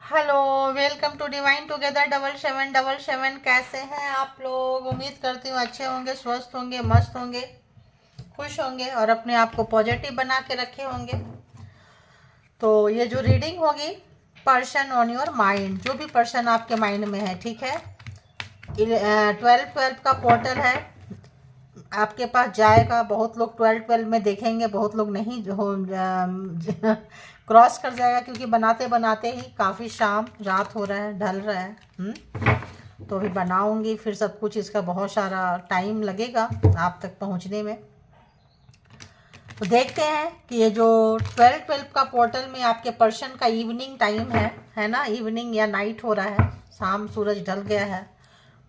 Hello, welcome to divine together 7777। कैसे हैं आप लोग? उम्मीद करती हूँ अच्छे होंगे, स्वस्थ होंगे, मस्त होंगे, खुश होंगे और अपने आप को पॉजिटिव बना के रखे होंगे। तो ये जो रीडिंग होगी, पर्सन ऑन योर माइंड, जो भी पर्सन आपके माइंड में है, ठीक है। 12 का पोर्टल है, आपके पास जाएगा। बहुत लोग 12 में देखेंगे, बहुत लोग नहीं हो क्रॉस कर जाएगा, क्योंकि बनाते बनाते ही काफ़ी शाम रात हो रहा है, ढल रहा है। तो अभी बनाऊंगी, फिर सब कुछ, इसका बहुत सारा टाइम लगेगा आप तक पहुंचने में। तो देखते हैं कि ये जो 12 का पोर्टल में आपके पर्सन का इवनिंग टाइम है ना, इवनिंग या नाइट हो रहा है, शाम, सूरज ढल गया है।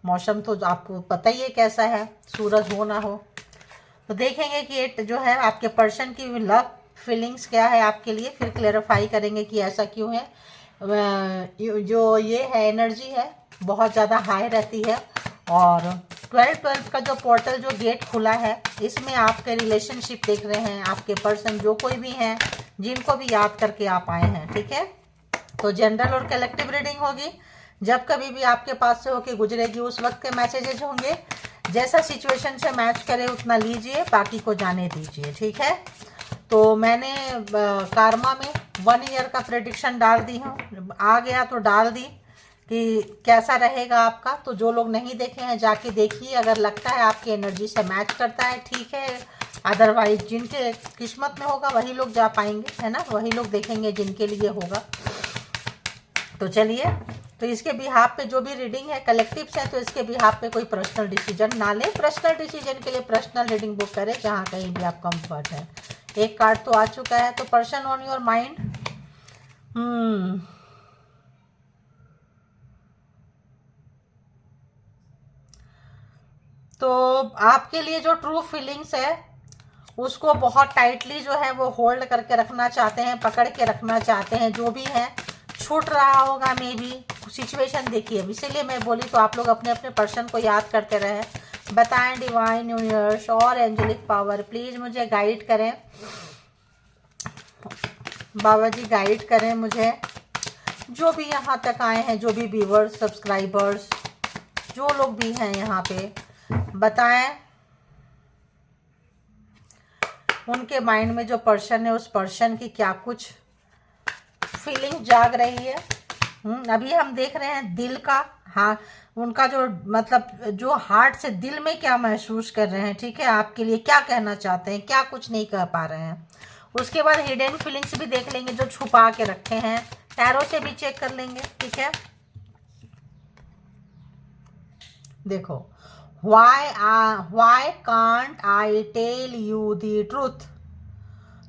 मौसम तो आपको पता ही है कैसा है, सूरज हो ना हो। तो देखेंगे कि ये जो है आपके पर्सन की लव फीलिंग्स क्या है आपके लिए, फिर क्लेरिफाई करेंगे कि ऐसा क्यों है। जो ये है एनर्जी है, बहुत ज़्यादा हाई रहती है। और 12 का जो पोर्टल, जो गेट खुला है, इसमें आपके रिलेशनशिप देख रहे हैं आपके पर्सन, जो कोई भी हैं, जिनको भी याद करके आप आए हैं, ठीक है। तो जनरल और कलेक्टिव रीडिंग होगी। जब कभी भी आपके पास से होके गुजरेगी, उस वक्त के मैसेजेज होंगे। जैसा सिचुएशन से मैच करे उतना लीजिए, बाकी को जाने दीजिए, ठीक है। तो मैंने कारमा में 1 ईयर का प्रेडिक्शन डाल दी हूँ, आ गया तो डाल दी कि कैसा रहेगा आपका। तो जो लोग नहीं देखे हैं जाके देखिए, अगर लगता है आपकी एनर्जी से मैच करता है, ठीक है। अदरवाइज जिनके किस्मत में होगा वही लोग जा पाएंगे, है ना, वही लोग देखेंगे जिनके लिए होगा। तो चलिए, तो इसके बिहाफ पे जो भी रीडिंग है कलेक्टिव्स है, तो इसके बिहाफ पे कोई पर्सनल डिसीजन ना ले। पर्सनल डिसीजन के लिए पर्सनल रीडिंग बुक करें, जहाँ कहीं भी आप कंफर्ट है। एक कार्ड तो आ चुका है, तो पर्सन ऑन योर माइंड। तो आपके लिए जो ट्रू फीलिंग्स है, उसको बहुत टाइटली जो है वो होल्ड करके रखना चाहते हैं, पकड़ के रखना चाहते हैं। जो भी है छूट रहा होगा, मे बी सिचुएशन देखिए, इसीलिए मैं बोली। तो आप लोग अपने अपने पर्सन को याद करते रहे। बताएं डिवाइन यूनिवर्स और एंजेलिक पावर, प्लीज मुझे गाइड करें। बाबा जी गाइड करें मुझे, जो भी यहाँ तक आए हैं, जो भी व्यूवर्स, सब्सक्राइबर्स, जो लोग भी हैं यहाँ पे, बताएं उनके माइंड में जो पर्सन है, उस पर्सन की क्या कुछ फीलिंग जाग रही है। अभी हम देख रहे हैं दिल का, हाँ, उनका जो मतलब जो हार्ट से दिल में क्या महसूस कर रहे हैं, ठीक है, आपके लिए क्या कहना चाहते हैं, क्या कुछ नहीं कह पा रहे हैं। उसके बाद हिडन फीलिंग्स भी देख लेंगे, जो छुपा के रखे हैं। टैरो से भी चेक कर लेंगे, ठीक है। देखो, why can't I tell you the truth.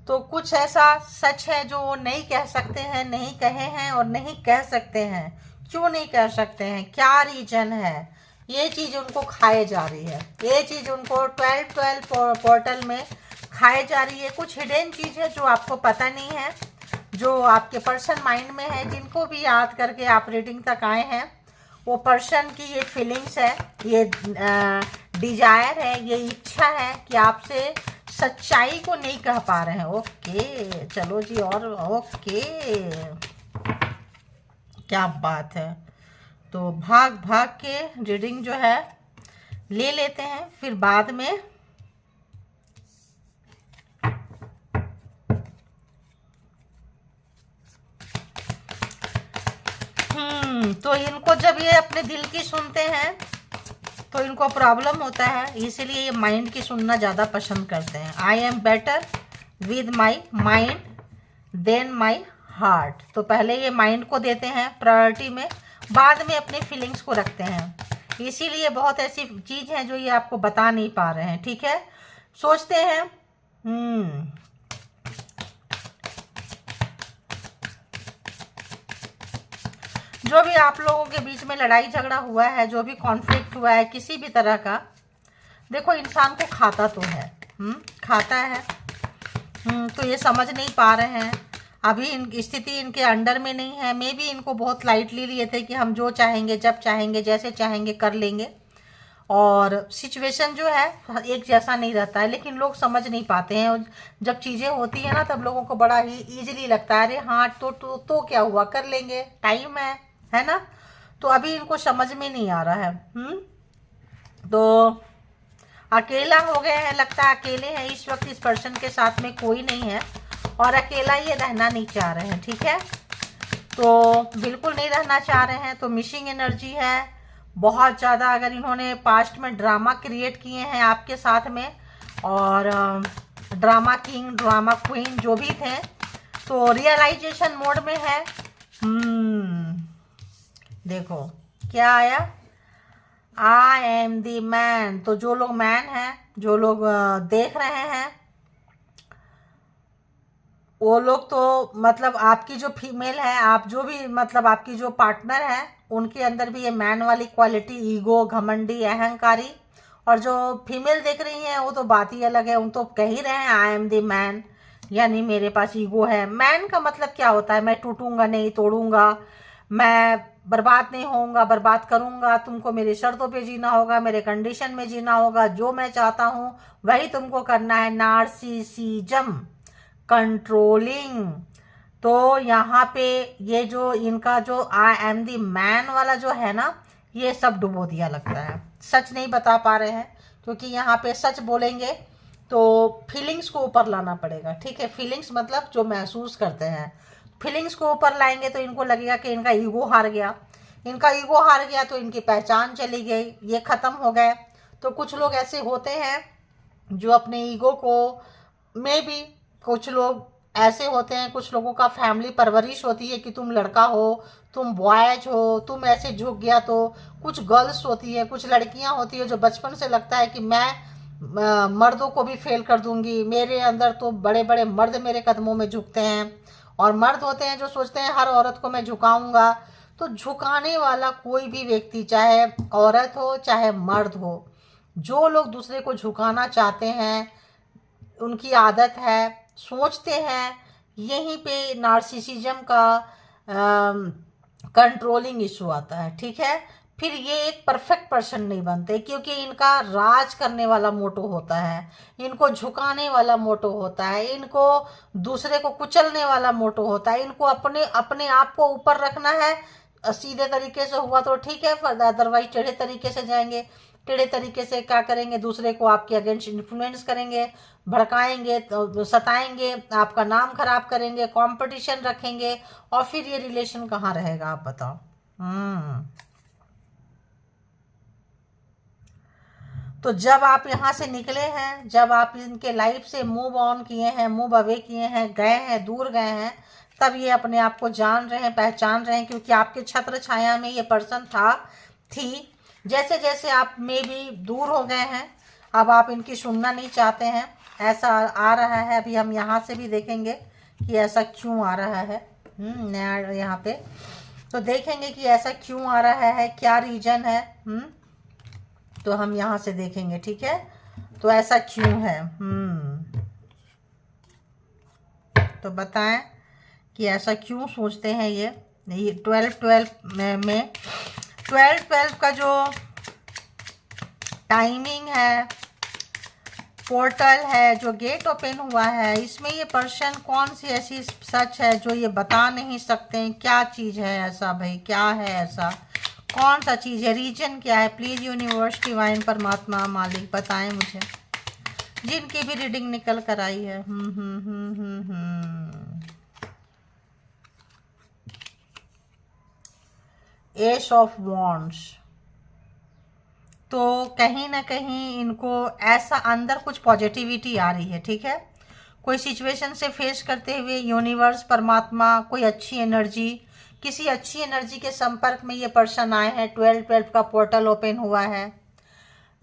तो कुछ ऐसा सच है जो नहीं कह सकते हैं, नहीं कहे हैं और नहीं कह सकते हैं। क्यों नहीं कह सकते हैं, क्या रीजन है? ये चीज़ उनको खाए जा रही है, ये चीज़ उनको 12 पोर्टल में खाए जा रही है। कुछ हिडन चीज़ है जो आपको पता नहीं है, जो आपके पर्सन माइंड में है। जिनको भी याद करके आप रीडिंग तक आए हैं, वो पर्सन की ये फीलिंग्स है, ये डिजायर है, ये इच्छा है कि आपसे सच्चाई को नहीं कह पा रहे हैं। ओके, चलो जी, और ओके, क्या बात है। तो भाग भाग के रीडिंग जो है ले लेते हैं, फिर बाद में तो इनको जब ये अपने दिल की सुनते हैं तो इनको प्रॉब्लम होता है, इसीलिए ये माइंड की सुनना ज़्यादा पसंद करते हैं। I am better with my mind than my heart. तो पहले ये माइंड को देते हैं प्रायोरिटी में, बाद में अपनी फीलिंग्स को रखते हैं। इसीलिए बहुत ऐसी चीज़ हैं जो ये आपको बता नहीं पा रहे हैं, ठीक है। सोचते हैं जो भी आप लोगों के बीच में लड़ाई झगड़ा हुआ है, जो भी कॉन्फ्लिक्ट हुआ है किसी भी तरह का, देखो इंसान को खाता तो है, खाता है। तो ये समझ नहीं पा रहे हैं, अभी स्थिति इनके अंडर में नहीं है। मे भी इनको बहुत लाइटली लिए थे कि हम जो चाहेंगे, जब चाहेंगे, जैसे चाहेंगे कर लेंगे। और सिचुएशन जो है एक जैसा नहीं रहता है, लेकिन लोग समझ नहीं पाते हैं। और जब चीज़ें होती हैं ना, तब लोगों को बड़ा ही ईजिली लगता है, अरे हाँ तो क्या हुआ, कर लेंगे, टाइम है ना। तो अभी इनको समझ में नहीं आ रहा है। तो अकेला हो गए हैं, लगता है अकेले हैं इस वक्त, इस पर्सन के साथ में कोई नहीं है और अकेला ये रहना नहीं चाह रहे हैं, ठीक है। तो बिल्कुल नहीं रहना चाह रहे हैं। तो मिसिंग एनर्जी है बहुत ज़्यादा। अगर इन्होंने पास्ट में ड्रामा क्रिएट किए हैं आपके साथ में, और ड्रामा किंग ड्रामा क्वीन जो भी थे, तो रियलाइजेशन मोड में है। देखो क्या आया, आई एम द मैन। तो जो लोग मैन हैं, जो लोग देख रहे हैं, वो लोग तो मतलब आपकी जो फीमेल है, आप जो भी मतलब आपकी जो पार्टनर है, उनके अंदर भी ये मैन वाली क्वालिटी, ईगो, घमंडी, अहंकारी। और जो फीमेल देख रही हैं वो तो बात ही अलग है, उन तो कह ही रहे हैं आई एम द मैन, यानी मेरे पास ईगो है। मैन का मतलब क्या होता है, मैं टूटूंगा नहीं, तोड़ूंगा, मैं बर्बाद नहीं होऊंगा, बर्बाद करूंगा, तुमको मेरी शर्तों पे जीना होगा, मेरे कंडीशन में जीना होगा, जो मैं चाहता हूं वही तुमको करना है। Narcissism, controlling. तो यहाँ पे ये जो इनका जो आई एम द मैन वाला जो है ना, ये सब डुबो दिया लगता है। सच नहीं बता पा रहे हैं, क्योंकि यहाँ पे सच बोलेंगे तो फीलिंग्स को ऊपर लाना पड़ेगा, ठीक है। फीलिंग्स मतलब जो महसूस करते हैं, फीलिंग्स को ऊपर लाएंगे तो इनको लगेगा कि इनका ईगो हार गया। इनका ईगो हार गया तो इनकी पहचान चली गई, ये ख़त्म हो गए। तो कुछ लोग ऐसे होते हैं जो अपने ईगो को, में भी कुछ लोग ऐसे होते हैं, कुछ लोगों का फैमिली परवरिश होती है कि तुम लड़का हो, तुम बॉयज हो, तुम ऐसे झुक गया। तो कुछ गर्ल्स होती है, कुछ लड़कियां होती है जो बचपन से लगता है कि मैं मर्दों को भी फेल कर दूंगी, मेरे अंदर तो बड़े बड़े मर्द मेरे कदमों में झुकते हैं। और मर्द होते हैं जो सोचते हैं हर औरत को मैं झुकाऊंगा। तो झुकाने वाला कोई भी व्यक्ति, चाहे औरत हो चाहे मर्द हो, जो लोग दूसरे को झुकाना चाहते हैं, उनकी आदत है, सोचते हैं, यहीं पे नार्सिसिज्म का कंट्रोलिंग इशू आता है, ठीक है। फिर ये एक परफेक्ट पर्सन नहीं बनते, क्योंकि इनका राज करने वाला मोटो होता है, इनको झुकाने वाला मोटो होता है, इनको दूसरे को कुचलने वाला मोटो होता है, इनको अपने अपने आप को ऊपर रखना है। सीधे तरीके से हुआ तो ठीक है, अदरवाइज टेढ़े तरीके से जाएंगे। टेढ़े तरीके से क्या करेंगे, दूसरे को आपके अगेंस्ट इन्फ्लुएंस करेंगे, भड़काएंगे, तो सताएंगे, आपका नाम खराब करेंगे, कंपटीशन रखेंगे, और फिर ये रिलेशन कहाँ रहेगा, आप बताओ। तो जब आप यहाँ से निकले हैं, जब आप इनके लाइफ से मूव ऑन किए हैं, मूव अवे किए हैं, गए हैं, दूर गए हैं, तब ये अपने आप को जान रहे हैं, पहचान रहे हैं, क्योंकि आपके छत्र छाया में ये पर्सन थी। जैसे जैसे आप में भी दूर हो गए हैं, अब आप इनकी सुनना नहीं चाहते हैं, ऐसा आ रहा है। अभी हम यहाँ से भी देखेंगे कि ऐसा क्यों आ रहा है। नया यहाँ पे तो देखेंगे कि ऐसा क्यों आ रहा है, क्या रीजन है। तो हम यहाँ से देखेंगे, ठीक है। तो ऐसा क्यों है, तो बताएं कि ऐसा क्यों सोचते हैं ये 12 में 12 का जो टाइमिंग है, पोर्टल है, जो गेट ओपन हुआ है, इसमें ये पर्सन कौन सी ऐसी सच है जो ये बता नहीं सकते हैं। क्या चीज़ है ऐसा भाई, क्या है ऐसा, कौन सा चीज़ है, रीजन क्या है। प्लीज़ यूनिवर्स, डिवाइन, परमात्मा, मालिक बताएं मुझे, जिनकी भी रीडिंग निकल कर आई है। S of wands. तो कहीं ना कहीं इनको ऐसा अंदर कुछ पॉजिटिविटी आ रही है, ठीक है। कोई सिचुएशन से फेस करते हुए यूनिवर्स, परमात्मा, कोई अच्छी एनर्जी, किसी अच्छी एनर्जी के संपर्क में ये पर्सन आए हैं। 12 का पोर्टल ओपन हुआ है।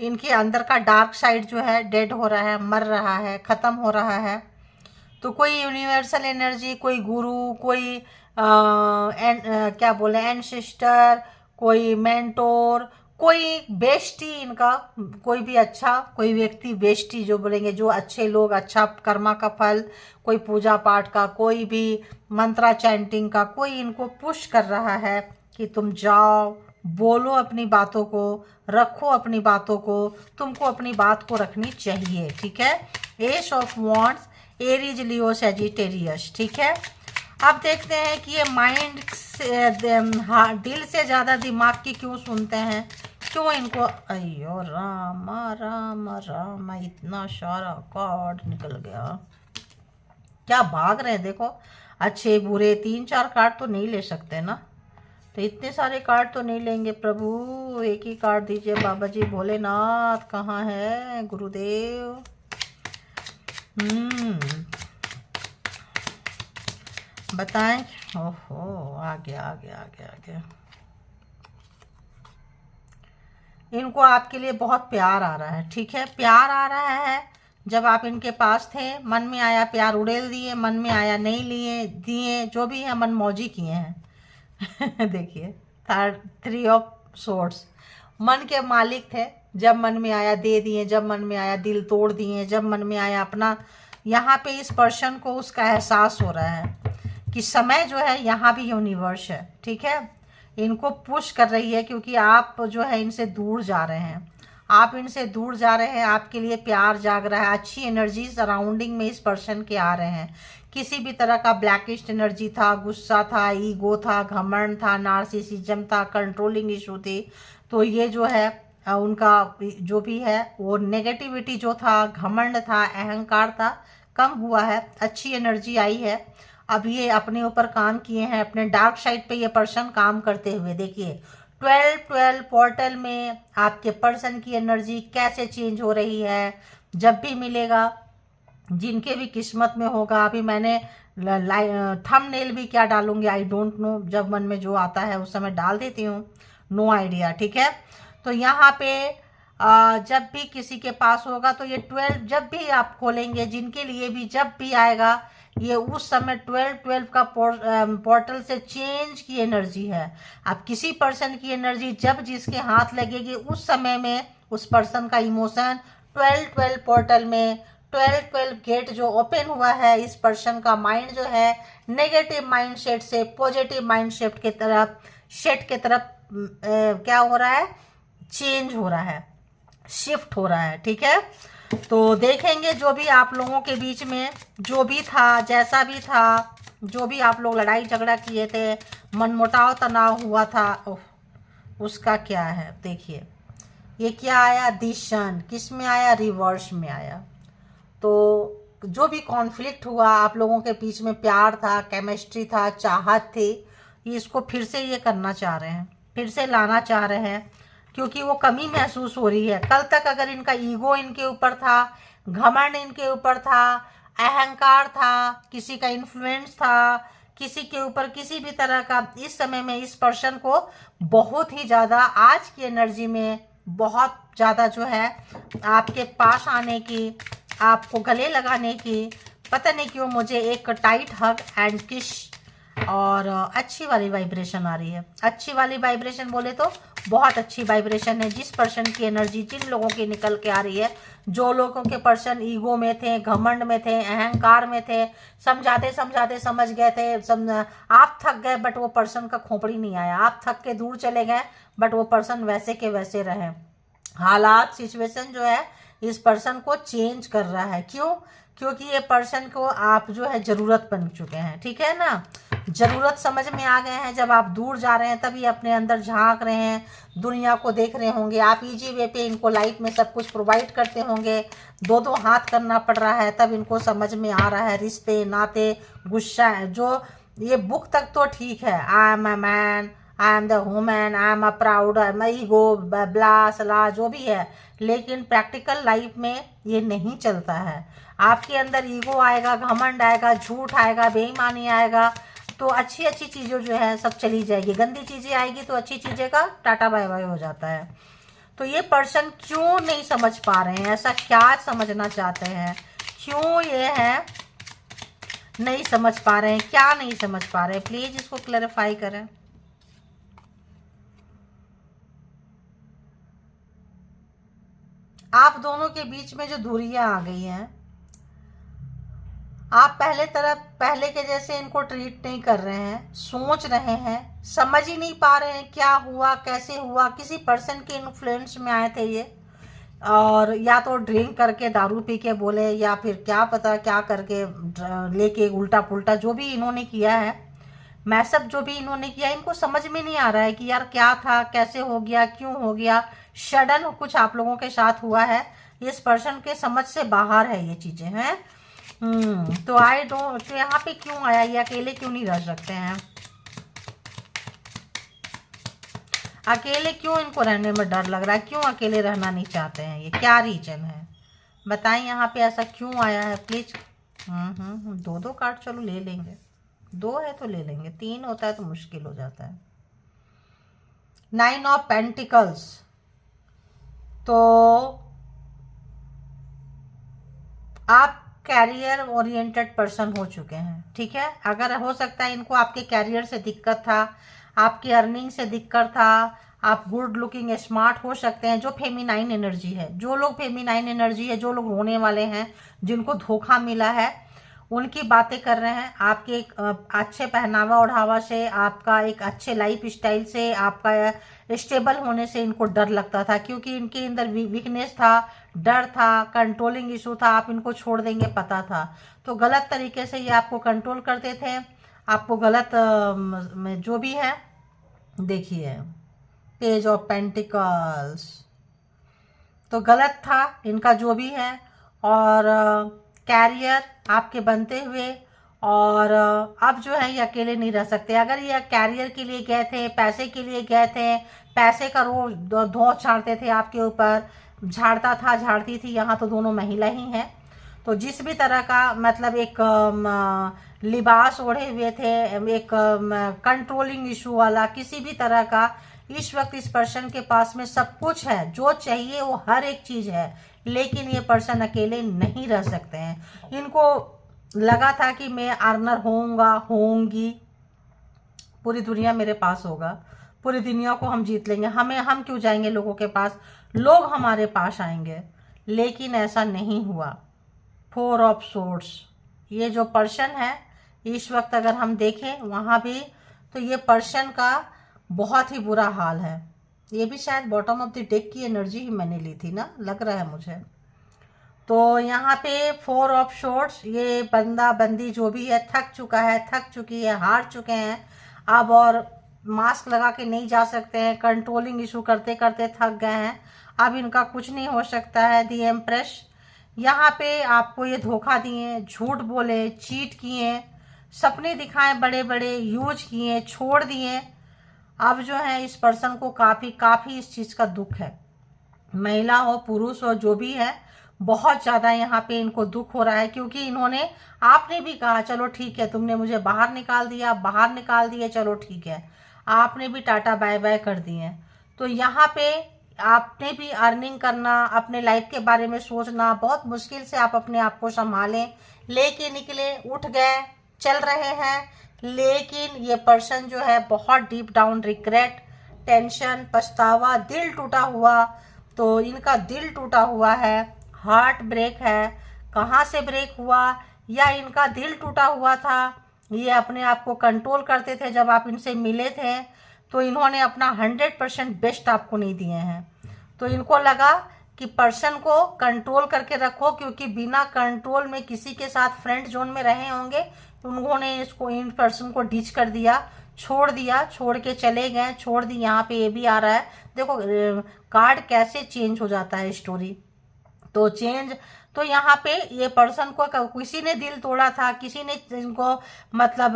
इनके अंदर का डार्क साइड जो है डेड हो रहा है, मर रहा है, ख़त्म हो रहा है। तो कोई यूनिवर्सल एनर्जी, कोई गुरु, कोई क्या बोले एंसेस्टर, कोई मेंटोर, कोई बेस्टी, इनका कोई भी अच्छा कोई व्यक्ति, बेस्टी जो बोलेंगे, जो अच्छे लोग, अच्छा कर्मा का फल, कोई पूजा पाठ का, कोई भी मंत्रा चैंटिंग का, कोई इनको पुश कर रहा है कि तुम जाओ, बोलो अपनी बातों को, रखो अपनी बातों को, तुमको अपनी बात को रखनी चाहिए, ठीक है। S of wands, Aries, Leo, Sagittarius, ठीक है। अब देखते हैं कि ये माइंड से दिल से ज़्यादा दिमाग की क्यों सुनते हैं, क्यों इनको, अयो राम राम राम, इतना सारा कार्ड निकल गया, क्या भाग रहे हैं देखो। अच्छे बुरे 3-4 कार्ड तो नहीं ले सकते ना, तो इतने सारे कार्ड तो नहीं लेंगे प्रभु, एक ही कार्ड दीजिए बाबा जी। भोलेनाथ कहाँ है गुरुदेव। बताएं। ओहो, आ गया आ गया आ गया आ गया। इनको आपके लिए बहुत प्यार आ रहा है, ठीक है, प्यार आ रहा है। जब आप इनके पास थे, मन में आया प्यार उड़ेल दिए, मन में आया नहीं लिए दिए, जो भी है मन मौजी किए हैं। देखिए, 3 ऑफ सोर्ड्स, मन के मालिक थे, जब मन में आया दे दिए, जब मन में आया दिल तोड़ दिए, जब मन में आया अपना। यहाँ पे इस पर्सन को उसका एहसास हो रहा है कि समय जो है यहाँ भी यूनिवर्स है, ठीक है, इनको पुश कर रही है, क्योंकि आप जो है इनसे दूर जा रहे हैं, आप इनसे दूर जा रहे हैं, आपके लिए प्यार जाग रहा है, अच्छी एनर्जी सराउंडिंग में इस पर्सन के आ रहे हैं। किसी भी तरह का ब्लैकिस्ट एनर्जी था, गुस्सा था, ईगो था, घमंड था, नार्सिसिज्म था, कंट्रोलिंग इशू थी, तो ये जो है उनका जो भी है वो नेगेटिविटी जो था, घमंड था, अहंकार था, कम हुआ है, अच्छी एनर्जी आई है। अब ये अपने ऊपर काम किए हैं, अपने डार्क साइड पे ये पर्सन काम करते हुए। देखिए 12-12 पोर्टल में आपके पर्सन की एनर्जी कैसे चेंज हो रही है। जब भी मिलेगा, जिनके भी किस्मत में होगा, अभी मैंने थंबनेल भी क्या डालूंगी आई डोंट नो, जब मन में जो आता है उस समय डाल देती हूँ, नो आइडिया, ठीक है। तो यहाँ पे जब भी किसी के पास होगा तो ये 12 जब भी आप खोलेंगे, जिनके लिए भी जब भी आएगा, ये उस समय 12-12 का पोर्टल से चेंज की एनर्जी है। अब किसी पर्सन की एनर्जी जब जिसके हाथ लगेगी, उस समय में उस पर्सन का इमोशन 12-12 पोर्टल में 12-12 गेट जो ओपन हुआ है, इस पर्सन का माइंड जो है नेगेटिव माइंड सेट से पॉजिटिव माइंड सेट के तरफ क्या हो रहा है, चेंज हो रहा है, शिफ्ट हो रहा है, ठीक है। तो देखेंगे जो भी आप लोगों के बीच में जो भी था, जैसा भी था, जो भी आप लोग लड़ाई झगड़ा किए थे, मनमुटाव तनाव हुआ था, उसका क्या है। देखिए ये क्या आया, दिशन, किस में आया, रिवर्स में आया। तो जो भी कॉन्फ्लिक्ट हुआ आप लोगों के बीच में, प्यार था, केमिस्ट्री था, चाहत थी, इसको फिर से ये करना चाह रहे हैं, फिर से लाना चाह रहे हैं, क्योंकि वो कमी महसूस हो रही है। कल तक अगर इनका ईगो इनके ऊपर था, घमंड इनके ऊपर था, अहंकार था, किसी का इन्फ्लुएंस था, किसी के ऊपर किसी भी तरह का, इस समय में इस पर्सन को बहुत ही ज़्यादा आज की एनर्जी में बहुत ज़्यादा जो है आपके पास आने की, आपको गले लगाने की, पता नहीं क्यों मुझे एक टाइट हग एंड किस और अच्छी वाली वाइब्रेशन आ रही है। अच्छी वाली वाइब्रेशन बोले तो बहुत अच्छी वाइब्रेशन है। जिस पर्सन की एनर्जी जिन लोगों की निकल के आ रही है, जो लोगों के पर्सन ईगो में थे, घमंड में थे, अहंकार में थे, समझाते समझाते समझ गए थे, आप थक गए बट वो पर्सन का खोपड़ी नहीं आया, आप थक के दूर चले गए बट वो पर्सन वैसे के वैसे रहे। हालात सिचुएशन जो है इस पर्सन को चेंज कर रहा है। क्यों? क्योंकि ये पर्सन को आप जो है ज़रूरत बन चुके हैं, ठीक है ना, ज़रूरत समझ में आ गए हैं। जब आप दूर जा रहे हैं तभी अपने अंदर झांक रहे हैं, दुनिया को देख रहे होंगे, आप इजी वे पे इनको लाइफ में सब कुछ प्रोवाइड करते होंगे, दो दो हाथ करना पड़ रहा है, तब इनको समझ में आ रहा है रिश्ते नाते, गुस्सा जो ये बुक तक तो ठीक है, I am a man, I am the woman, I am a proud, ego blah सला जो भी है, लेकिन प्रैक्टिकल लाइफ में ये नहीं चलता है। आपके अंदर ईगो आएगा, घमंड आएगा, झूठ आएगा, बेईमानी आएगा, तो अच्छी अच्छी चीज़ें जो है सब चली जाएगी, गंदी चीज़ें आएगी तो अच्छी चीज़ें का टाटा बाय बाय हो जाता है। तो ये पर्सन क्यों नहीं समझ पा रहे हैं, ऐसा क्या समझना चाहते हैं, क्यों ये है नहीं समझ पा रहे हैं, क्या नहीं समझ पा रहे हैं, प्लीज इसको क्लैरिफाई करें। आप दोनों के बीच में जो दूरियां आ गई हैं, आप पहले के जैसे इनको ट्रीट नहीं कर रहे हैं, सोच रहे हैं, समझ ही नहीं पा रहे हैं क्या हुआ कैसे हुआ। किसी पर्सन के इन्फ्लुएंस में आए थे ये, और या तो ड्रिंक करके दारू पी के बोले, या फिर क्या पता क्या करके लेके उल्टा पुल्टा जो भी इन्होंने किया है, मैसअप जो भी इन्होंने किया, इनको समझ में नहीं आ रहा है कि यार क्या था, कैसे हो गया, क्यों हो गया। सडन कुछ आप लोगों के साथ हुआ है, इस पर्सन के समझ से बाहर है ये चीजें हैं। तो आई डोंट, तो यहाँ पे क्यों आया, ये अकेले क्यों नहीं रह सकते हैं, अकेले क्यों इनको रहने में डर लग रहा है, क्यों अकेले रहना नहीं चाहते हैं, ये क्या रीजन है बताएं। यहाँ पे ऐसा क्यों आया है प्लीज। दो दो कार्ड चलो ले लेंगे, दो है तो ले लेंगे, तीन होता है तो मुश्किल हो जाता है। 9 ऑफ पेंटिकल्स, तो आप कैरियर ओरिएंटेड पर्सन हो चुके हैं, ठीक है। अगर हो सकता है इनको आपके कैरियर से दिक्कत था, आपकी अर्निंग से दिक्कत था, आप गुड लुकिंग स्मार्ट हो सकते हैं। जो फेमिनाइन एनर्जी है, जो लोग फेमिनाइन एनर्जी है, जो लोग रोने वाले हैं, जिनको धोखा मिला है, उनकी बातें कर रहे हैं। आपके एक अच्छे पहनावा ओढ़ावा से, आपका एक अच्छे लाइफ स्टाइल से, आपका स्टेबल होने से इनको डर लगता था, क्योंकि इनके अंदर वीकनेस था, डर था, कंट्रोलिंग इशू था। आप इनको छोड़ देंगे पता था, तो गलत तरीके से ये आपको कंट्रोल करते थे, आपको गलत जो भी है। देखिए पेज ऑफ पेंटिकल्स, तो गलत था इनका जो भी है। और कैरियर आपके बनते हुए, और अब जो है ये अकेले नहीं रह सकते। अगर ये कैरियर के लिए गए थे, पैसे के लिए गए थे, पैसे का रोज धौंस झाड़ते थे आपके ऊपर, झाड़ता था, झाड़ती थी, यहाँ तो दोनों महिला ही हैं। तो जिस भी तरह का मतलब एक लिबास ओढ़े हुए थे, एक कंट्रोलिंग इशू वाला, किसी भी तरह का, इस वक्त इस पर्सन के पास में सब कुछ है, जो चाहिए वो हर एक चीज है, लेकिन ये पर्सन अकेले नहीं रह सकते हैं। इनको लगा था कि मैं अर्नर होंगी, पूरी दुनिया मेरे पास होगा, पूरी दुनिया को हम जीत लेंगे, हम क्यों जाएंगे लोगों के पास, लोग हमारे पास आएंगे। लेकिन ऐसा नहीं हुआ। 4 ऑफ सोर्ड्स, ये जो पर्सन है इस वक्त अगर हम देखें वहाँ भी, तो ये पर्सन का बहुत ही बुरा हाल है। ये भी शायद बॉटम ऑफ द डेक की एनर्जी ही मैंने ली थी ना, लग रहा है मुझे। तो यहाँ पे 4 ऑफ सोर्ड्स, ये बंदा बंदी जो भी है थक चुका है, थक चुकी है, हार चुके हैं अब, और मास्क लगा के नहीं जा सकते हैं, कंट्रोलिंग इशू करते करते थक गए हैं, अब इनका कुछ नहीं हो सकता है। दी एम्प्रेस, यहाँ पे आपको ये धोखा दिए, झूठ बोले, चीट किए, सपने दिखाए बड़े बड़े, यूज किए, छोड़ दिए। अब जो है इस पर्सन को काफ़ी इस चीज़ का दुख है, महिला हो पुरुष हो जो भी है, बहुत ज़्यादा यहाँ पे इनको दुख हो रहा है। क्योंकि इन्होंने, आपने भी कहा चलो ठीक है, तुमने मुझे बाहर निकाल दिए, चलो ठीक है, आपने भी टाटा बाय बाय कर दिए। तो यहाँ पे आपने भी अर्निंग करना, अपने लाइफ के बारे में सोचना, बहुत मुश्किल से आप अपने आप को संभालें, लेके निकले, उठ गए, चल रहे हैं। लेकिन ये पर्सन जो है बहुत डीप डाउन रिग्रेट, टेंशन, पछतावा, दिल टूटा हुआ, तो इनका दिल टूटा हुआ है, हार्ट ब्रेक है। कहाँ से ब्रेक हुआ, या इनका दिल टूटा हुआ था, ये अपने आप को कंट्रोल करते थे, जब आप इनसे मिले थे तो इन्होंने अपना 100% बेस्ट आपको नहीं दिए हैं। तो इनको लगा कि पर्सन को कंट्रोल करके रखो, क्योंकि बिना कंट्रोल में किसी के साथ फ्रेंड जोन में रहे होंगे, उन्होंने इन पर्सन को डिच कर दिया, छोड़ के चले गए, छोड़ दी। यहाँ पे ये भी आ रहा है, देखो कार्ड कैसे चेंज हो जाता है स्टोरी, तो चेंज, तो यहाँ पे ये पर्सन को किसी ने दिल तोड़ा था, किसी ने इनको मतलब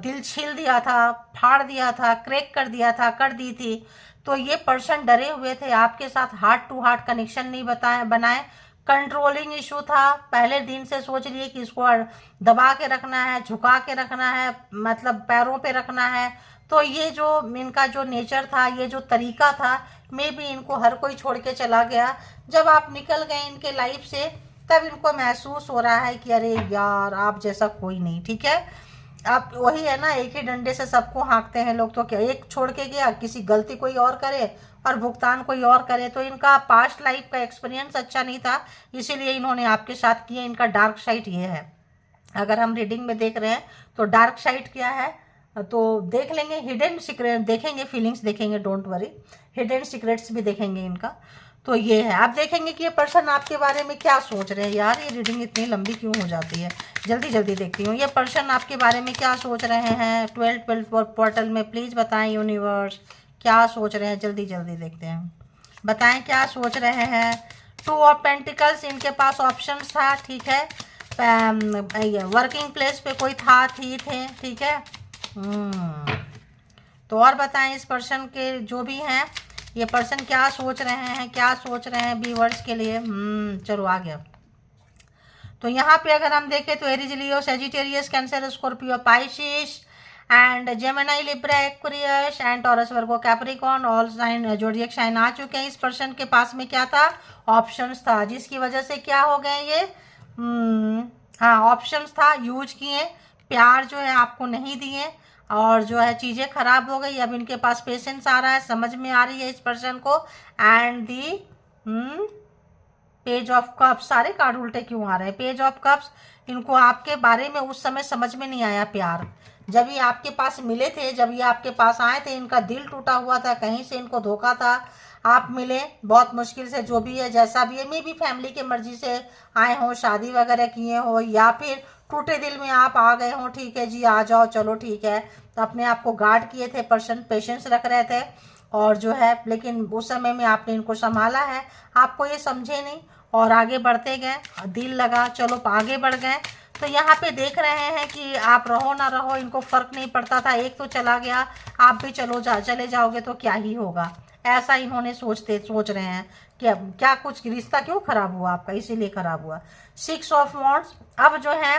दिल छील दिया था, फाड़ दिया था, क्रैक कर दिया था, कर दी थी। तो ये पर्सन डरे हुए थे, आपके साथ हार्ट टू हार्ट कनेक्शन नहीं बनाए, कंट्रोलिंग इशू था। पहले दिन से सोच लिए कि इसको दबा के रखना है, झुका के रखना है, मतलब पैरों पे रखना है। तो ये जो इनका जो नेचर था, ये जो तरीका था, मे भी इनको हर कोई छोड़ के चला गया। जब आप निकल गए इनके लाइफ से, तब इनको महसूस हो रहा है कि अरे यार आप जैसा कोई नहीं, ठीक है। आप वही है ना, एक ही डंडे से सबको हाँकते हैं लोग, तो क्या एक छोड़ के गया, किसी गलती कोई और करे और भुगतान कोई और करे। तो इनका पास्ट लाइफ का एक्सपीरियंस अच्छा नहीं था, इसीलिए इन्होंने आपके साथ किया, इनका डार्क साइड ये है। अगर हम रीडिंग में देख रहे हैं तो डार्क साइड क्या है तो देख लेंगे, हिडन सीक्रेट देखेंगे, फीलिंग्स देखेंगे, डोंट वरी, हिडन सीक्रेट्स भी देखेंगे इनका। तो ये है, आप देखेंगे कि ये पर्सन आपके बारे में क्या सोच रहे हैं। यार ये रीडिंग इतनी लंबी क्यों हो जाती है, जल्दी जल्दी देखती हूँ। ये पर्सन आपके बारे में क्या सोच रहे हैं 12 पोर्टल में, प्लीज़ बताएं यूनिवर्स क्या सोच रहे हैं, जल्दी जल्दी देखते हैं, बताएं क्या सोच रहे हैं। 2 ऑफ पेंटिकल्स, इनके पास ऑप्शंस था, ठीक है, वर्किंग प्लेस पे कोई था, थी थे, ठीक है। तो और बताएं इस पर्सन के जो भी हैं, ये पर्सन क्या सोच रहे हैं, क्या सोच रहे हैं व्यूअर्स के लिए। चलो आ गया। तो यहाँ पे अगर हम देखें तो Aries, Leo, Sagittarius, Cancer, Scorpio, Pisces and Gemini, Libra, Aquarius and Taurus, Virgo, Capricorn, all sign zodiac sign आ चुके हैं। इस पर्सन के पास में क्या था, ऑप्शंस था, जिसकी वजह से क्या हो गए ये, हाँ ऑप्शंस था, यूज किए, प्यार जो है आपको नहीं दिए और जो है चीज़ें खराब हो गई। अब इनके पास पेशेंस आ रहा है, समझ में आ रही है इस पर्सन को। And the page of cups, सारे कार्ड उल्टे क्यों आ रहे हैं, पेज ऑफ कप्स, इनको आपके बारे में उस समय समझ में नहीं आया प्यार। जब ये आपके पास मिले थे, जब ये आपके पास आए थे, इनका दिल टूटा हुआ था, कहीं से इनको धोखा था, आप मिले बहुत मुश्किल से, जो भी है जैसा भी है, मे भी फैमिली की मर्जी से आए हो, शादी वगैरह किए हो, या फिर टूटे दिल में आप आ गए हो, ठीक है जी आ जाओ चलो ठीक है। तो अपने आप को गार्ड किए थे पर्सन, पेशेंस रख रहे थे और जो है, लेकिन उस समय में आपने इनको संभाला है, आपको ये समझे नहीं और आगे बढ़ते गए, दिल लगा, चलो आगे बढ़ गए। तो यहाँ पे देख रहे हैं कि आप रहो ना रहो इनको फर्क नहीं पड़ता था, एक तो चला गया, आप भी चले जाओगे तो क्या ही होगा, ऐसा इन्होंने सोच रहे हैं कि क्या कुछ रिश्ता क्यों खराब हुआ आपका, इसीलिए खराब हुआ। 6 ऑफ वॉन्ड्स, अब जो है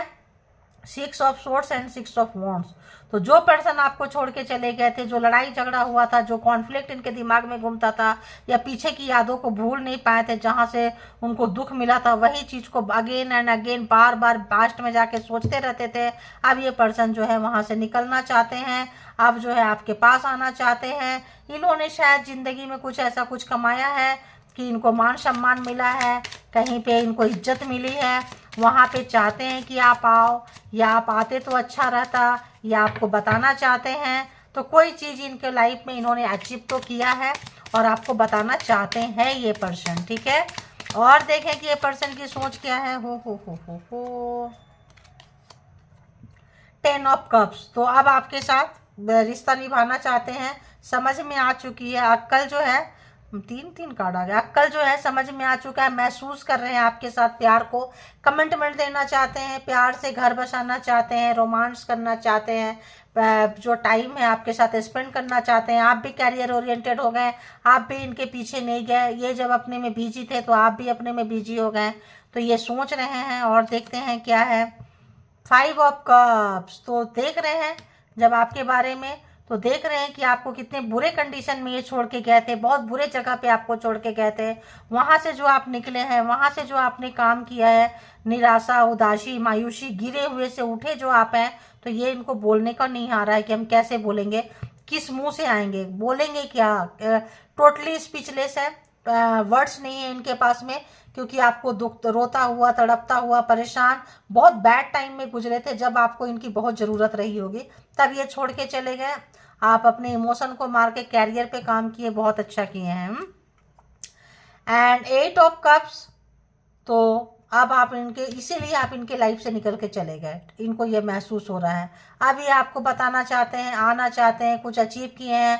6 of swords and 6 of wands, तो जो पर्सन आपको छोड़ के चले गए थे, जो लड़ाई झगड़ा हुआ था, जो कॉन्फ्लिक्ट इनके दिमाग में घूमता था, या पीछे की यादों को भूल नहीं पाए थे, जहां से उनको दुख मिला था, वही चीज को again and again bar bar past में जाके सोचते रहते थे। अब ये पर्सन जो है वहां से निकलना चाहते हैं, अब जो है आपके पास आना चाहते हैं। इन्होंने शायद जिंदगी में कुछ ऐसा कुछ कमाया है कि इनको मान सम्मान मिला है, कहीं पे इनको इज्जत मिली है, वहाँ पे चाहते हैं कि आप आओ, या आप आते तो अच्छा रहता, या आपको बताना चाहते हैं। तो कोई चीज़ इनके लाइफ में इन्होंने अचीव तो किया है और आपको बताना चाहते हैं ये पर्सन, ठीक है। और देखें कि ये पर्सन की सोच क्या है। हो 10 ऑफ कप्स, तो अब आपके साथ रिश्ता निभाना चाहते हैं, समझ में आ चुकी है अक्ल जो है, 3 कार्ड आ गया, अक्ल जो है समझ में आ चुका है, महसूस कर रहे हैं आपके साथ प्यार को, कमिटमेंट देना चाहते हैं, प्यार से घर बसाना चाहते हैं, रोमांस करना चाहते हैं, जो टाइम है आपके साथ स्पेंड करना चाहते हैं। आप भी कैरियर ओरिएंटेड हो गए, आप भी इनके पीछे नहीं गए, ये जब अपने में बिजी थे तो आप भी अपने में बिजी हो गए, तो ये सोच रहे हैं। और देखते हैं क्या है 5 ऑफ कप्स, तो देख रहे हैं जब आपके बारे में, तो देख रहे हैं कि आपको कितने बुरे कंडीशन में ये छोड़ के गए थे, बहुत बुरे जगह पे आपको छोड़ के गए थे, वहाँ से जो आप निकले हैं, वहाँ से जो आपने काम किया है, निराशा, उदासी, मायूसी, गिरे हुए से उठे जो आप हैं, तो ये इनको बोलने का नहीं आ रहा है कि हम कैसे बोलेंगे, किस मुंह से आएंगे, बोलेंगे क्या, टोटली स्पीचलेस है, वर्ड्स नहीं है इनके पास में, क्योंकि आपको दुख, रोता हुआ, तड़पता हुआ, परेशान, बहुत बैड टाइम में गुजरे थे, जब आपको इनकी बहुत ज़रूरत रही होगी, तब ये छोड़ के चले गए। आप अपने इमोशन को मार के कैरियर पे काम किए, बहुत अच्छा किए हैं। एंड 8 ऑफ कप्स, तो अब आप इनके, इसीलिए आप इनके लाइफ से निकल के चले गए, इनको ये महसूस हो रहा है। अब ये आपको बताना चाहते हैं, आना चाहते हैं, कुछ अचीव किए हैं,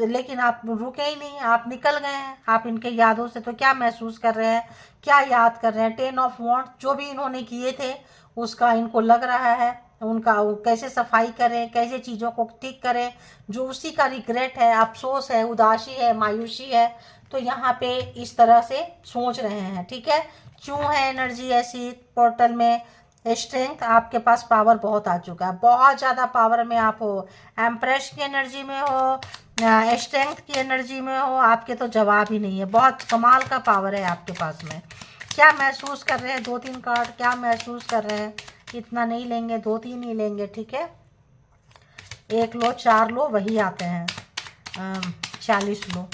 लेकिन आप रुके ही नहीं, आप निकल गए हैं, आप इनके यादों से। तो क्या महसूस कर रहे हैं, क्या याद कर रहे हैं, 10 ऑफ वॉन्ड्स, जो भी इन्होंने किए थे उसका इनको लग रहा है, उनका कैसे सफाई करें, कैसे चीज़ों को ठीक करें, जो उसी का रिग्रेट है, अफसोस है, उदासी है, मायूसी है। तो यहाँ पे इस तरह से सोच रहे हैं, ठीक है। क्यों है एनर्जी ऐसी पोर्टल में, स्ट्रेंथ, आपके पास पावर बहुत आ चुका है, बहुत ज़्यादा पावर में आप हो, एम्प्रेस की एनर्जी में हो, स्ट्रेंथ की एनर्जी में हो, आपके तो जवाब ही नहीं है, बहुत कमाल का पावर है आपके पास में। क्या महसूस कर रहे हैं, 2-3 कार्ड क्या महसूस कर रहे हैं, इतना नहीं लेंगे, 2-3 ही लेंगे, ठीक है। 1 लो, 4 लो, वही आते हैं, 40 लो।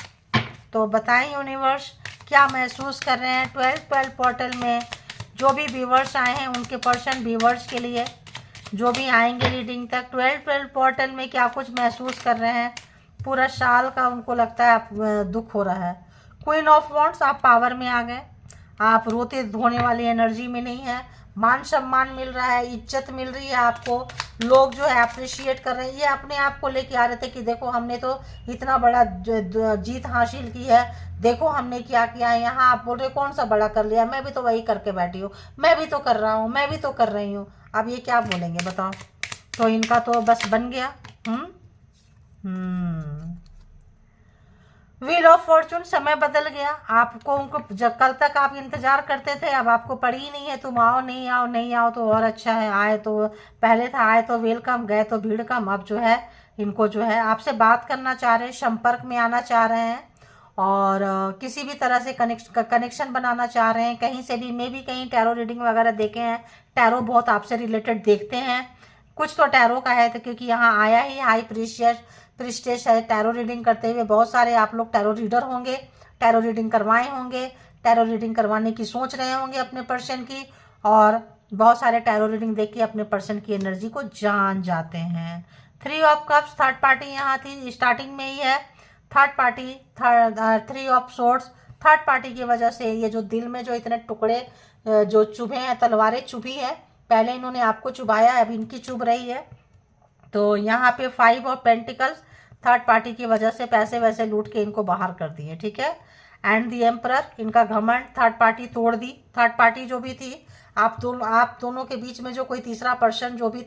तो बताएं यूनिवर्स क्या महसूस कर रहे हैं 12 पोर्टल में, जो भी व्यूवर्स आए हैं उनके पर्सन व्यूवर्स के लिए, जो भी आएंगे रीडिंग तक, 12 पोर्टल में क्या कुछ महसूस कर रहे हैं, पूरा साल का उनको लगता है आप दुख हो रहा है। क्वीन ऑफ वॉन्ड्स, आप पावर में आ गए, आप रोते धोने वाली एनर्जी में नहीं है, मान सम्मान मिल रहा है, इज्जत मिल रही है आपको, लोग जो है अप्रिशिएट कर रहे हैं। ये अपने आप को लेके आ रहे थे कि देखो हमने तो इतना बड़ा जीत हासिल की है, देखो हमने क्या किया है। यहाँ आप बोल रहे कौन सा बड़ा कर लिया, मैं भी तो वही करके बैठी हूँ, मैं भी तो कर रहा हूँ, मैं भी तो कर रही हूँ। अब ये क्या बोलेंगे बताओ। तो इनका तो बस बन गया। व्हील ऑफ फॉर्चून, समय बदल गया। आपको उनको जब कल तक आप इंतजार करते थे, अब आपको पड़ी ही नहीं है, तुम आओ नहीं आओ, नहीं आओ तो और अच्छा है, आए तो पहले था आए तो वेलकम, गए तो भीड़ कम। अब जो है इनको जो है आपसे बात करना चाह रहे हैं, संपर्क में आना चाह रहे हैं, और किसी भी तरह से कनेक्शन बनाना चाह रहे हैं कहीं से भी। मे भी कहीं टैरो रीडिंग वगैरह देखे हैं, टैरो बहुत आपसे रिलेटेड देखते हैं, कुछ तो टैरो का है, तो क्योंकि यहाँ आया ही हाई प्रिस्टेस है। टैरो रीडिंग करते हुए बहुत सारे आप लोग टैरो रीडर होंगे, टैरो रीडिंग करवाए होंगे, टैरो रीडिंग करवाने की सोच रहे होंगे अपने पर्सन की, और बहुत सारे टैरो रीडिंग देख के अपने पर्सन की एनर्जी को जान जाते हैं। 3 ऑफ कप्स, थर्ड पार्टी यहाँ थी, स्टार्टिंग में ही है third party. 3 of swords, third party की वजह से ये जो दिल में जो इतने टुकड़े जो चुभे हैं, तलवारें चुभी है, पहले इन्होंने आपको चुभाया, अब इनकी चुभ रही है। तो यहाँ पे 5 ऑफ पेंटिकल्स, थर्ड पार्टी की वजह से पैसे वैसे लूट के इनको बाहर कर दिए, ठीक है। एंड दी एम्परर, इनका घमंड थर्ड पार्टी तोड़ दी। थर्ड पार्टी जो भी थी, आप दोनों के बीच में जो कोई तीसरा पर्सन जो भी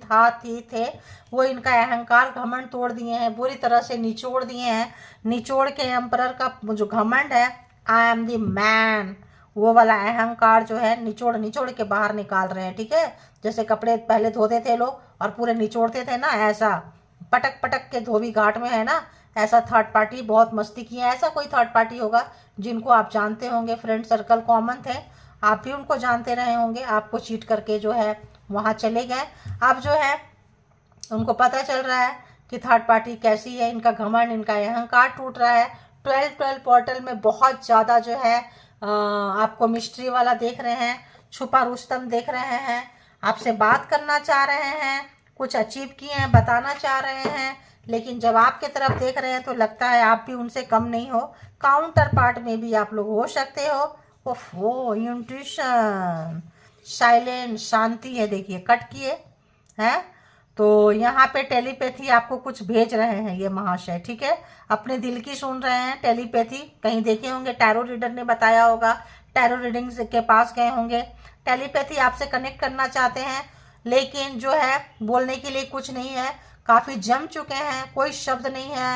थे वो इनका अहंकार घमंड तोड़ दिए हैं, बुरी तरह से निचोड़ दिए हैं। निचोड़ के एम्परर का जो घमंड है, आई एम द मैन, वो वाला अहंकार जो है निचोड़ निचोड़ के बाहर निकाल रहे हैं, ठीक है। जैसे कपड़े पहले धोते थे लोग और पूरे निचोड़ते थे ना, ऐसा पटक पटक के धोबी घाट में है ना, ऐसा थर्ड पार्टी बहुत मस्ती की है। ऐसा कोई थर्ड पार्टी होगा जिनको आप जानते होंगे, फ्रेंड सर्कल कॉमन थे, आप भी उनको जानते रहे होंगे, आपको चीट करके जो है वहाँ चले गए। अब जो है उनको पता चल रहा है कि थर्ड पार्टी कैसी है, इनका घमंड, इनका अहंकार टूट रहा है। 12 पोर्टल में बहुत ज़्यादा जो है आपको मिस्ट्री वाला देख रहे हैं, छुपा रुस्तम देख रहे हैं, आपसे बात करना चाह रहे हैं, कुछ अचीव किए हैं बताना चाह रहे हैं, लेकिन जब आपके तरफ देख रहे हैं तो लगता है आप भी उनसे कम नहीं हो, काउंटर पार्ट में भी आप लोग हो सकते हो। ओफो, इंट्यूशन, साइलेंट, शांति है, देखिए कट किए हैं। तो यहाँ पे टेलीपैथी आपको कुछ भेज रहे हैं ये महाशय, ठीक है, अपने दिल की सुन रहे हैं। टेलीपैथी कहीं देखे होंगे, टैरो रीडर ने बताया होगा, टैरो रीडिंग के पास गए होंगे, टेलीपैथी आपसे कनेक्ट करना चाहते हैं, लेकिन जो है बोलने के लिए कुछ नहीं है, काफ़ी जम चुके हैं, कोई शब्द नहीं है,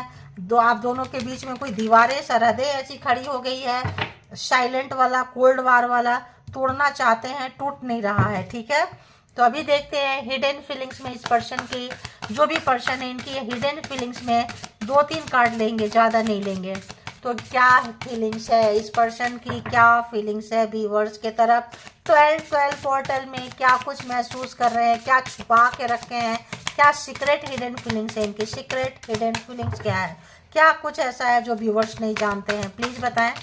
आप दोनों के बीच में कोई दीवारें, सरहदें ऐसी खड़ी हो गई है, साइलेंट वाला, कोल्ड वार वाला तोड़ना चाहते हैं, टूट नहीं रहा है, ठीक है। तो अभी देखते हैं हिडन फीलिंग्स में इस पर्सन की, जो भी पर्सन है इनकी हिडन फीलिंग्स में 2-3 कार्ड लेंगे, ज़्यादा नहीं लेंगे। तो क्या फीलिंग्स है इस पर्सन की, क्या फीलिंग्स है व्यूअर्स के तरफ, 12 पोर्टल में क्या कुछ महसूस कर रहे हैं, क्या छुपा के रखे हैं, क्या सीक्रेट हिडन फीलिंग्स है इनकी, सीक्रेट हिडन फीलिंग्स क्या है, क्या कुछ ऐसा है जो व्यूअर्स नहीं जानते हैं, प्लीज़ बताएं।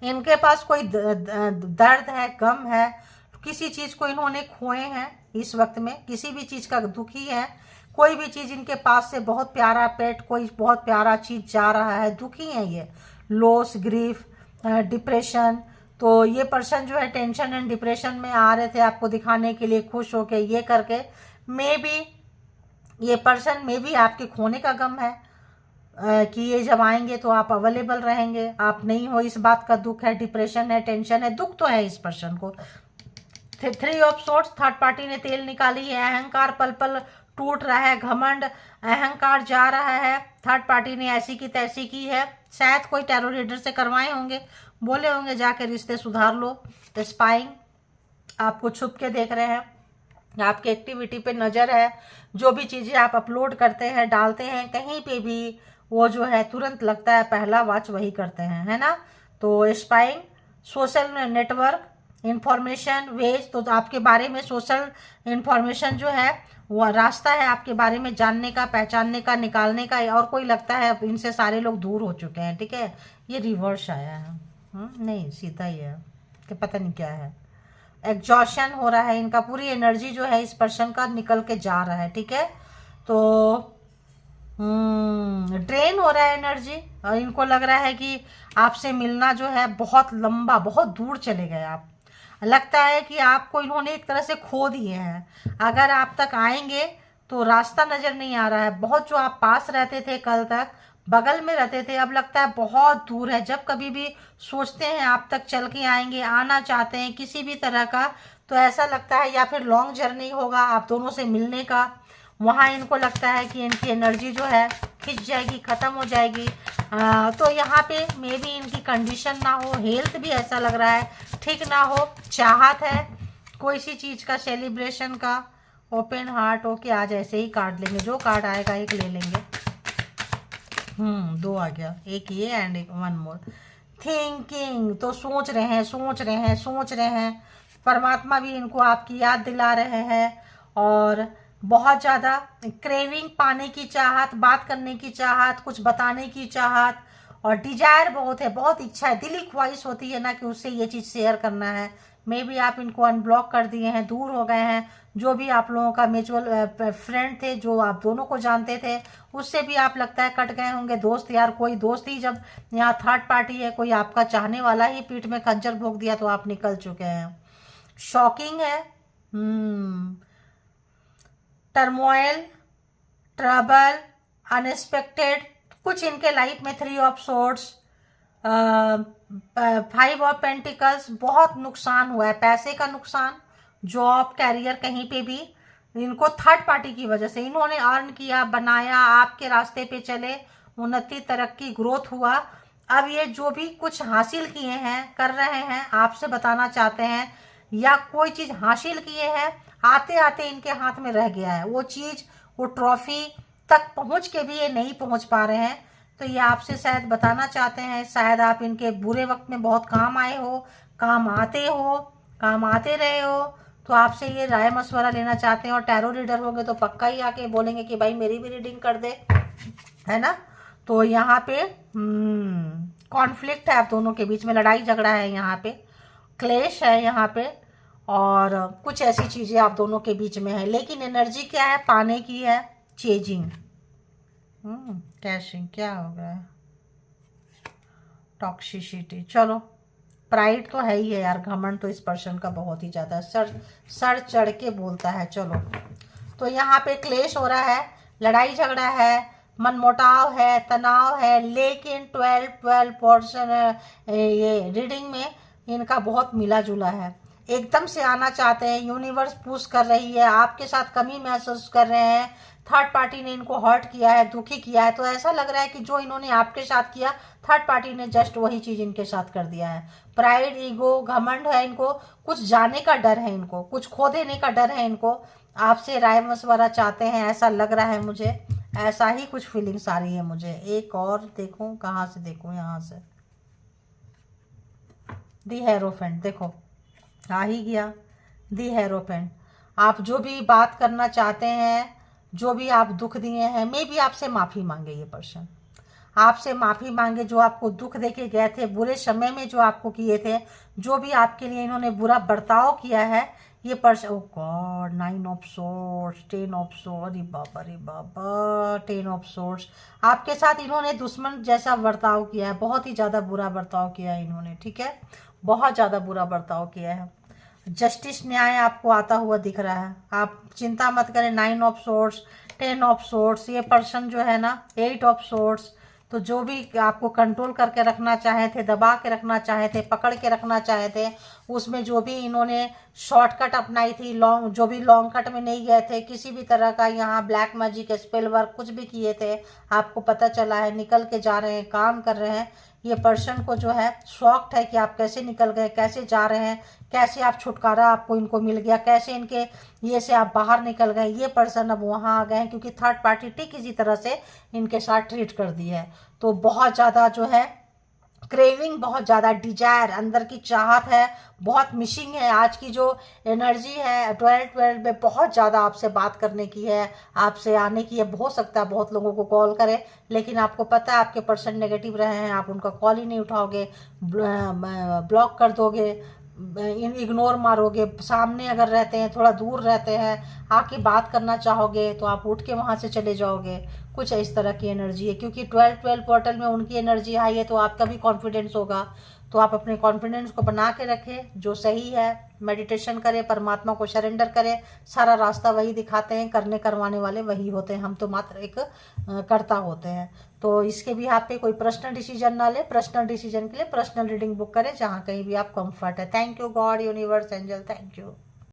इनके पास कोई दर्द है, गम है, किसी चीज़ को इन्होंने खोए हैं इस वक्त में, किसी भी चीज़ का दुखी है, कोई भी चीज़ इनके पास से बहुत प्यारा पेट, कोई बहुत प्यारा चीज़ जा रहा है, दुखी है ये, लॉस, ग्रीफ, डिप्रेशन। तो ये पर्सन जो है टेंशन एंड डिप्रेशन में आ रहे थे आपको दिखाने के लिए, खुश होके ये करके, मे बी ये पर्सन में भी आपके खोने का गम है, कि ये जब आएंगे तो आप अवेलेबल रहेंगे, आप नहीं हो, इस बात का दुख है, डिप्रेशन है, टेंशन है, दुख तो है इस पर्सन को। 3 ऑफ सोर्ड्स, थर्ड पार्टी ने तेल निकाली है, अहंकार पल पल टूट रहा है, घमंड, अहंकार जा रहा है, थर्ड पार्टी ने ऐसी की तैसी की है, शायद कोई टैरो रीडर से करवाए होंगे, बोले होंगे जाके रिश्ते सुधार लो। स्पाइंग, आपको छुप के देख रहे हैं, आपकी एक्टिविटी पे नज़र है, जो भी चीज़ें आप अपलोड करते हैं, डालते हैं कहीं पे भी, वो जो है तुरंत लगता है पहला वॉच वही करते हैं, है ना। तो spying, social network, information ways, तो आपके बारे में सोशल इंफॉर्मेशन जो है वो रास्ता है आपके बारे में जानने का, पहचानने का, निकालने का, और कोई लगता है इनसे सारे लोग दूर हो चुके हैं, ठीक है। ये रिवर्स आया है, नहीं सीधा ही है, कि पता नहीं क्या है। एग्जॉशन हो रहा है इनका, पूरी एनर्जी जो है इस पर्सन का निकल के जा रहा है, ठीक है। तो ड्रेन हो रहा है एनर्जी, और इनको लग रहा है कि आपसे मिलना जो है बहुत लंबा, बहुत दूर चले गए आप। लगता है कि आपको इन्होंने एक तरह से खो दिए हैं। अगर आप तक आएंगे तो रास्ता नज़र नहीं आ रहा है। बहुत जो आप पास रहते थे कल तक, बगल में रहते थे, अब लगता है बहुत दूर है। जब कभी भी सोचते हैं आप तक चल के आएंगे, आना चाहते हैं किसी भी तरह का, तो ऐसा लगता है या फिर लॉन्ग जर्नी होगा आप दोनों से मिलने का। वहाँ इनको लगता है कि इनकी एनर्जी जो है खिंच जाएगी, ख़त्म हो जाएगी। तो यहाँ पे मे बी इनकी कंडीशन ना हो, हेल्थ भी ऐसा लग रहा है ठीक ना हो, चाहत है कोई सी चीज़ का, सेलिब्रेशन का। Open heart. ओके, आज ऐसे ही कार्ड लेंगे, जो कार्ड आएगा एक ले लेंगे। दो आ गया, एक ये एंड एक वन मोर। थिंकिंग, तो सोच रहे हैं, सोच रहे हैं, सोच रहे हैं। परमात्मा भी इनको आपकी याद दिला रहे हैं, और बहुत ज़्यादा क्रेविंग, पाने की चाहत, बात करने की चाहत, कुछ बताने की चाहत, और डिजायर बहुत है, बहुत इच्छा है, दिली ख्वाहिश होती है ना कि उससे ये चीज़ शेयर करना है। मे भी आप इनको अनब्लॉक कर दिए हैं, दूर हो गए हैं। जो भी आप लोगों का म्यूचुअल फ्रेंड थे, जो आप दोनों को जानते थे, उससे भी आप लगता है कट गए होंगे। दोस्त यार, कोई दोस्त ही जब यहाँ थर्ड पार्टी है, कोई आपका चाहने वाला ही पीठ में खंजर भोंक दिया तो आप निकल चुके हैं। शॉकिंग है। टर्मोइल, ट्रबल, अनएक्सपेक्टेड, कुछ इनके लाइफ में 3 ऑफ सोर्ड्स, 5 ऑफ पेंटिकल्स, बहुत नुकसान हुआ है, पैसे का नुकसान, जॉब, कैरियर, कहीं पे भी इनको थर्ड पार्टी की वजह से। इन्होंने अर्न किया, बनाया, आपके रास्ते पे चले, उन्नति, तरक्की, ग्रोथ हुआ। अब ये जो भी कुछ हासिल किए हैं, कर रहे हैं, आपसे बताना चाहते हैं, या कोई चीज़ हासिल किए हैं, आते आते इनके हाथ में रह गया है वो चीज़, वो ट्रॉफी तक पहुंच के भी ये नहीं पहुंच पा रहे हैं। तो ये आपसे शायद बताना चाहते हैं, शायद आप इनके बुरे वक्त में बहुत काम आए हो, काम आते हो, काम आते रहे हो, तो आपसे ये राय मशवरा लेना चाहते हैं। और टैरो रीडर होंगे तो पक्का ही आके बोलेंगे कि भाई मेरी भी रीडिंग कर दे, है ना। तो यहाँ पे कॉन्फ्लिक्ट है आप दोनों के बीच में, लड़ाई झगड़ा है यहाँ पे, क्लेश है यहाँ पे, और कुछ ऐसी चीज़ें आप दोनों के बीच में है। लेकिन एनर्जी क्या है, पाने की है, चेजिंग, कैशिंग, क्या हो गया, टॉक्सिसिटी। चलो, प्राइड तो है ही है यार, घमंड तो इस पर्सन का बहुत ही ज़्यादा, सर चढ़ के बोलता है। चलो, तो यहाँ पे क्लेश हो रहा है, लड़ाई झगड़ा है, मनमुटाव है, तनाव है। लेकिन 12% ये रीडिंग में इनका बहुत मिला जुला है। एकदम से आना चाहते हैं, यूनिवर्स पुश कर रही है, आपके साथ कमी महसूस कर रहे हैं। थर्ड पार्टी ने इनको हर्ट किया है, दुखी किया है, तो ऐसा लग रहा है कि जो इन्होंने आपके साथ किया, थर्ड पार्टी ने जस्ट वही चीज़ इनके साथ कर दिया है। प्राइड, ईगो, घमंड है इनको, कुछ जाने का डर है इनको, कुछ खो देने का डर है इनको। आपसे राय मशवरा चाहते हैं, ऐसा लग रहा है मुझे, ऐसा ही कुछ फीलिंग्स आ रही है मुझे। एक और देखूं, कहाँ से देखूं, यहाँ से। दी हेरोफेंट, देखो आ ही गया, दी हेरोफेंट। आप जो भी बात करना चाहते हैं, जो भी आप दुख दिए हैं, मे भी आपसे माफ़ी मांगे ये पर्सन, आपसे माफ़ी मांगे। जो आपको दुख दे के गए थे, बुरे समय में जो आपको किए थे, जो भी आपके लिए इन्होंने बुरा बर्ताव किया है, ये person, O God, 9 of swords, 10 of swords, अरे बाबा, अरे बाबा, 10 ऑफ सोर्ड्स। आपके साथ इन्होंने दुश्मन जैसा बर्ताव किया है, बहुत ही ज़्यादा बुरा बर्ताव किया है इन्होंने, ठीक है, बहुत ज़्यादा बुरा बर्ताव किया है। जस्टिस, न्याय आपको आता हुआ दिख रहा है, आप चिंता मत करें। 9 ऑफ सोर्ड्स, 10 ऑफ सोर्ड्स, ये पर्सन जो है ना, 8 ऑफ सोर्ड्स। तो जो भी आपको कंट्रोल करके रखना चाहे थे, दबा के रखना चाहे थे, पकड़ के रखना चाहे थे, उसमें जो भी इन्होंने शॉर्टकट अपनाई थी, लॉन्ग, जो भी लॉन्ग कट में नहीं गए थे, किसी भी तरह का यहाँ ब्लैक मैजिक, स्पेल वर्क कुछ भी किए थे, आपको पता चला है, निकल के जा रहे हैं, काम कर रहे हैं। ये पर्सन को जो है शॉक्ड है कि आप कैसे निकल गए, कैसे जा रहे हैं, कैसे आप छुटकारा आपको इनको मिल गया, कैसे इनके ये से आप बाहर निकल गए। ये पर्सन अब वहाँ आ गए हैं क्योंकि थर्ड पार्टी ठीक इसी तरह से इनके साथ ट्रीट कर दी है। तो बहुत ज़्यादा जो है क्रेविंग, बहुत ज़्यादा डिजायर, अंदर की चाहत है, बहुत मिसिंग है। आज की जो एनर्जी है 12 में बहुत ज़्यादा आपसे बात करने की है, आपसे आने की है। हो सकता है बहुत लोगों को कॉल करें, लेकिन आपको पता है आपके पर्सन नेगेटिव रहे हैं, आप उनका कॉल ही नहीं उठाओगे, ब्लॉक कर दोगे। इग्नोर मारोगे, सामने अगर रहते हैं थोड़ा दूर रहते हैं, आके बात करना चाहोगे तो आप उठ के वहाँ से चले जाओगे। कुछ इस तरह की एनर्जी है, क्योंकि 12 पोर्टल में उनकी एनर्जी हाई है तो आपका भी कॉन्फिडेंस होगा। तो आप अपने कॉन्फिडेंस को बना के रखें, जो सही है मेडिटेशन करें, परमात्मा को सरेंडर करें। सारा रास्ता वही दिखाते हैं, करने करवाने वाले वही होते हैं, हम तो मात्र एक कर्ता होते हैं। तो इसके भी आप पे कोई पर्सनल डिसीजन ना ले, पर्सनल डिसीजन के लिए पर्सनल रीडिंग बुक करें, जहाँ कहीं भी आप कंफर्ट है। Thank you God, universe, angel, thank you.